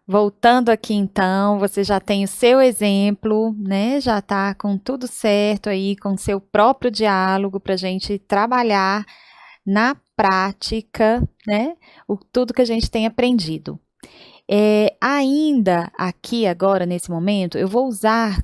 Voltando aqui então, você já tem o seu exemplo, né? Já está com tudo certo aí, com o seu próprio diálogo para a gente trabalhar na prática, né? Tudo que a gente tem aprendido. Ainda aqui agora, nesse momento, eu vou usar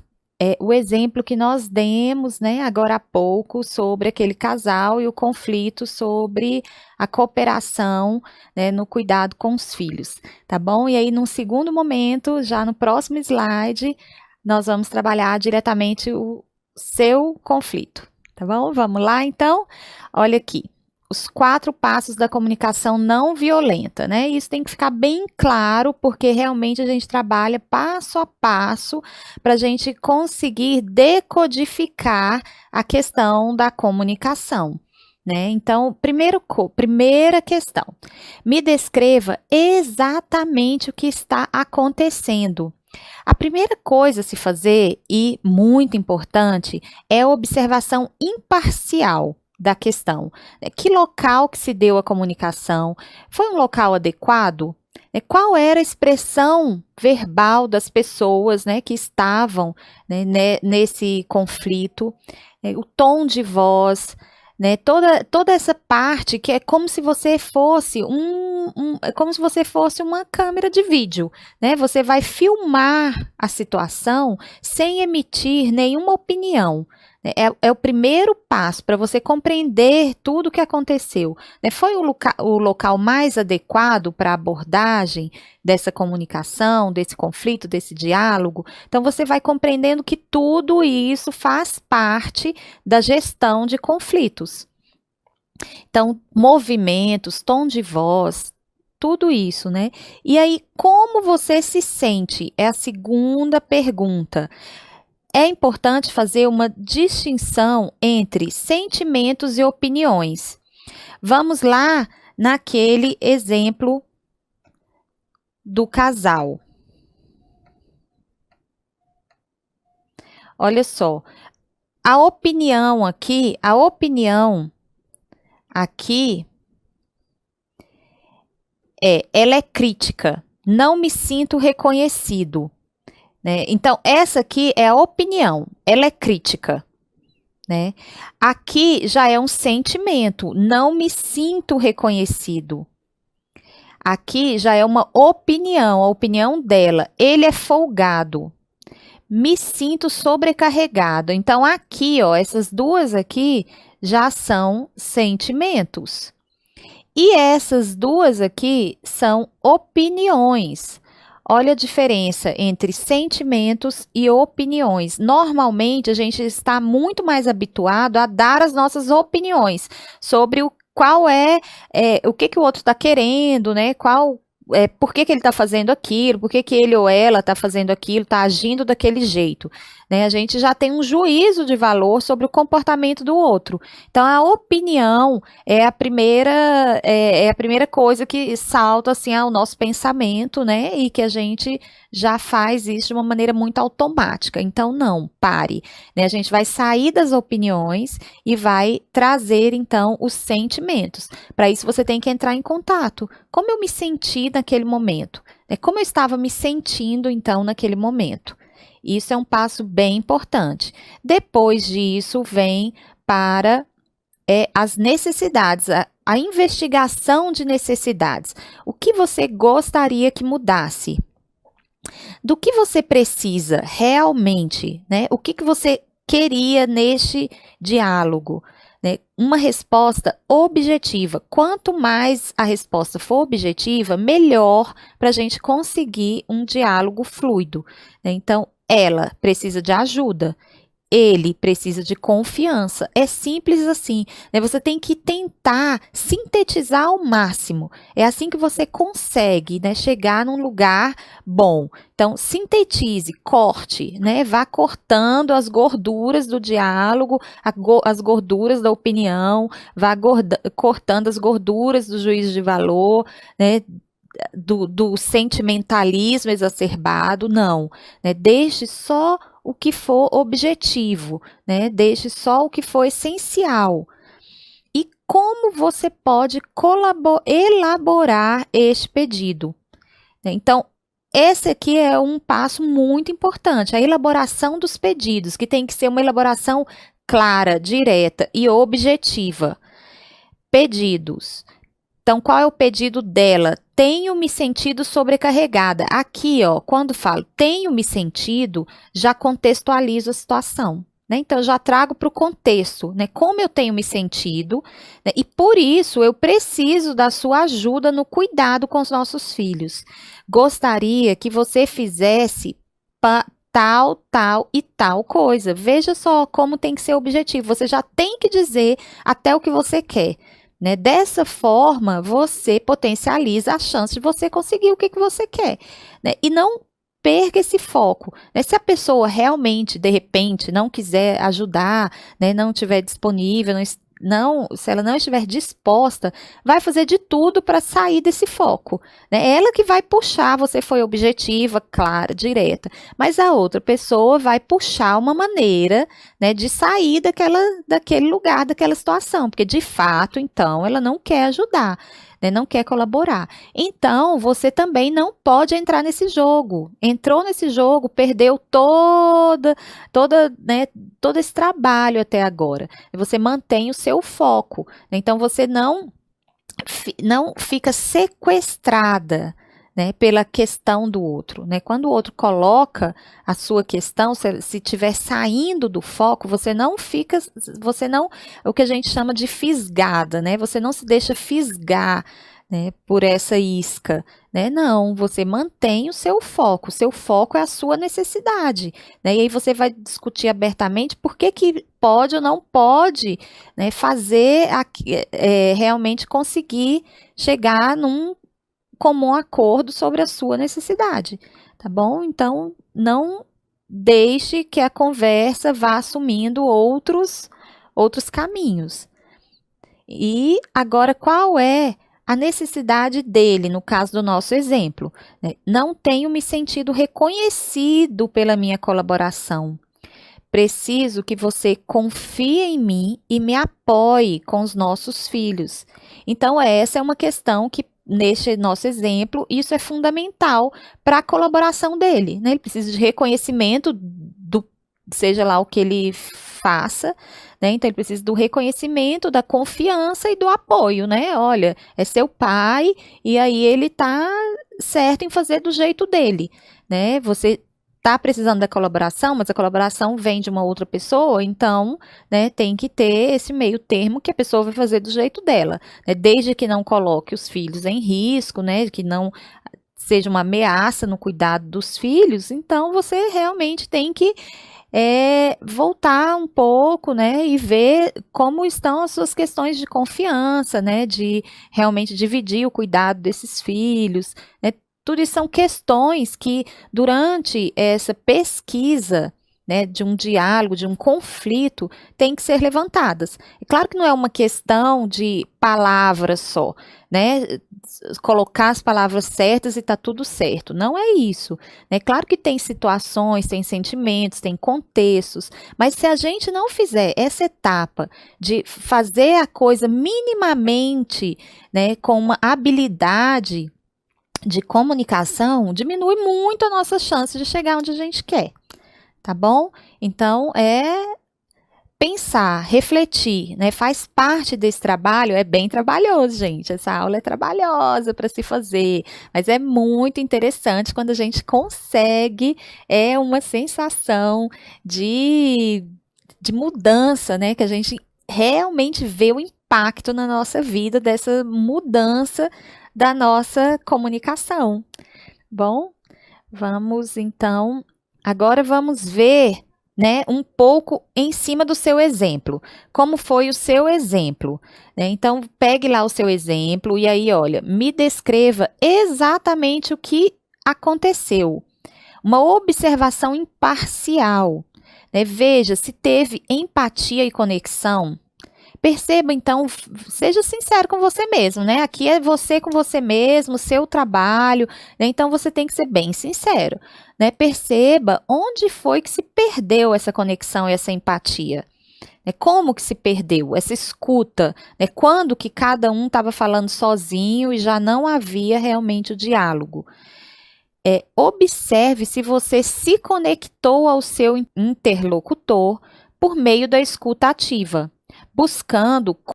o exemplo que nós demos, né, agora há pouco, sobre aquele casal e o conflito sobre a cooperação, né, no cuidado com os filhos, tá bom? E aí, num segundo momento, já no próximo slide, nós vamos trabalhar diretamente o seu conflito, tá bom? Vamos lá, então? Olha aqui os 4 passos da comunicação não violenta, né? Isso tem que ficar bem claro, porque realmente a gente trabalha passo a passo para a gente conseguir decodificar a questão da comunicação. Né? Então, primeira questão, me descreva exatamente o que está acontecendo. A primeira coisa a se fazer, e muito importante, é a observação imparcial da questão. Que local que se deu a comunicação? Foi um local adequado? Qual era a expressão verbal das pessoas, né, que estavam, né, nesse conflito? O tom de voz, né, toda essa parte que é como se você fosse é como se você fosse uma câmera de vídeo, né? Você vai filmar a situação sem emitir nenhuma opinião. É o primeiro passo para você compreender tudo o que aconteceu. Né? Foi o local mais adequado para a abordagem dessa comunicação, desse conflito, desse diálogo? Então, você vai compreendendo que tudo isso faz parte da gestão de conflitos. Então, movimentos, tom de voz, tudo isso, né? E aí, como você se sente? É a segunda pergunta. É importante fazer uma distinção entre sentimentos e opiniões. Vamos lá naquele exemplo do casal. Olha só, a opinião aqui ela é crítica. Não me sinto reconhecido. Né? Então, essa aqui é a opinião, ela é crítica. Né? Aqui já é um sentimento, não me sinto reconhecido. Aqui já é uma opinião, a opinião dela. Ele é folgado. Me sinto sobrecarregado. Então, aqui, ó, essas duas aqui já são sentimentos. E essas duas aqui são opiniões. Olha a diferença entre sentimentos e opiniões. Normalmente, a gente está muito mais habituado a dar as nossas opiniões sobre o que o outro está querendo, né? Por que ele está fazendo aquilo, por que ele ou ela está fazendo aquilo, está agindo daquele jeito. Né? A gente já tem um juízo de valor sobre o comportamento do outro. Então, a opinião é a primeira coisa que salta assim ao nosso pensamento, né? E que a gente já faz isso de uma maneira muito automática. Então, não, pare. Né? A gente vai sair das opiniões e vai trazer, então, os sentimentos. Para isso, você tem que entrar em contato. Como eu me senti naquele momento? Né? Como eu estava me sentindo, então, naquele momento? Isso é um passo bem importante. Depois disso, vem para as necessidades, a investigação de necessidades. O que você gostaria que mudasse? Do que você precisa realmente, né? O que você queria neste diálogo? Né? Uma resposta objetiva. Quanto mais a resposta for objetiva, melhor para a gente conseguir um diálogo fluido. Né? Então, ela precisa de ajuda. Ele precisa de confiança. É simples assim. Né? Você tem que tentar sintetizar ao máximo. É assim que você consegue, né, chegar num lugar bom. Então, sintetize, corte, né? Vá cortando as gorduras do diálogo, as gorduras da opinião, vá cortando as gorduras do juízo de valor, né? Do sentimentalismo exacerbado, não. Né? Deixe só o que for objetivo, né? Deixe só o que for essencial. E como você pode elaborar este pedido? Né? Então, esse aqui é um passo muito importante, a elaboração dos pedidos, que tem que ser uma elaboração clara, direta e objetiva. Pedidos. Então, qual é o pedido dela? Tenho me sentido sobrecarregada. Aqui, ó, quando falo tenho me sentido, já contextualizo a situação. Né? Então, eu já trago para o contexto, né? Como eu tenho me sentido, né? E por isso eu preciso da sua ajuda no cuidado com os nossos filhos. Gostaria que você fizesse tal, tal e tal coisa. Veja só como tem que ser objetivo. Você já tem que dizer até o que você quer. Né? Dessa forma, você potencializa a chance de você conseguir o que você quer. Né? E não perca esse foco. Né? Se a pessoa realmente, de repente, não quiser ajudar, né, não estiver disponível, se ela não estiver disposta, vai fazer de tudo para sair desse foco. Né? Ela que vai puxar, você foi objetiva, clara, direta, mas a outra pessoa vai puxar uma maneira, né, de sair daquele lugar, daquela situação, porque de fato, então, ela não quer ajudar. Né, não quer colaborar. Então, você também não pode entrar nesse jogo. Entrou nesse jogo, perdeu né, todo esse trabalho até agora. Você mantém o seu foco. Então, você não fica sequestrada, né, pela questão do outro. Né? Quando o outro coloca a sua questão, se estiver saindo do foco, você não, o que a gente chama de fisgada, né? Você não se deixa fisgar, né, por essa isca. Né? Não, você mantém o seu foco é a sua necessidade. Né? E aí você vai discutir abertamente por que pode ou não pode, né, fazer realmente conseguir chegar num comum acordo sobre a sua necessidade, tá bom? Então, não deixe que a conversa vá assumindo outros caminhos. E agora, qual é a necessidade dele, no caso do nosso exemplo? Né? Não tenho me sentido reconhecido pela minha colaboração. Preciso que você confie em mim e me apoie com os nossos filhos. Então, essa é uma questão que, neste nosso exemplo, isso é fundamental para a colaboração dele. Né? Ele precisa de reconhecimento seja lá o que ele faça, né? Então ele precisa do reconhecimento, da confiança e do apoio, né? Olha, é seu pai e aí ele está certo em fazer do jeito dele, né? Você está precisando da colaboração, mas a colaboração vem de uma outra pessoa, então, né, tem que ter esse meio termo que a pessoa vai fazer do jeito dela, né? Desde que não coloque os filhos em risco, né? Que não seja uma ameaça no cuidado dos filhos, então você realmente tem que voltar um pouco, né, e ver como estão as suas questões de confiança, né, de realmente dividir o cuidado desses filhos, né, tudo isso são questões que durante essa pesquisa, né, de um diálogo, de um conflito, tem que ser levantadas. É claro que não é uma questão de palavras só, né, colocar as palavras certas e tá tudo certo. Não é isso. É claro que tem situações, tem sentimentos, tem contextos, mas se a gente não fizer essa etapa de fazer a coisa minimamente, né, com uma habilidade de comunicação, diminui muito a nossa chance de chegar onde a gente quer. Tá bom? Então, pensar, refletir, né? Faz parte desse trabalho, é bem trabalhoso, gente. Essa aula é trabalhosa para se fazer, mas é muito interessante quando a gente consegue, uma sensação de mudança, né? Que a gente realmente vê o impacto na nossa vida dessa mudança da nossa comunicação. Bom, vamos então, agora vamos ver, né, um pouco em cima do seu exemplo. Como foi o seu exemplo? Né? Então, pegue lá o seu exemplo e aí, olha, me descreva exatamente o que aconteceu. Uma observação imparcial. Né? Veja se teve empatia e conexão. Perceba, então, seja sincero com você mesmo, né? Aqui é você com você mesmo, seu trabalho, né? Então você tem que ser bem sincero, né? Perceba onde foi que se perdeu essa conexão e essa empatia. Né? Como que se perdeu essa escuta? Né? Quando que cada um estava falando sozinho e já não havia realmente o diálogo? Observe se você se conectou ao seu interlocutor por meio da escuta ativa, buscando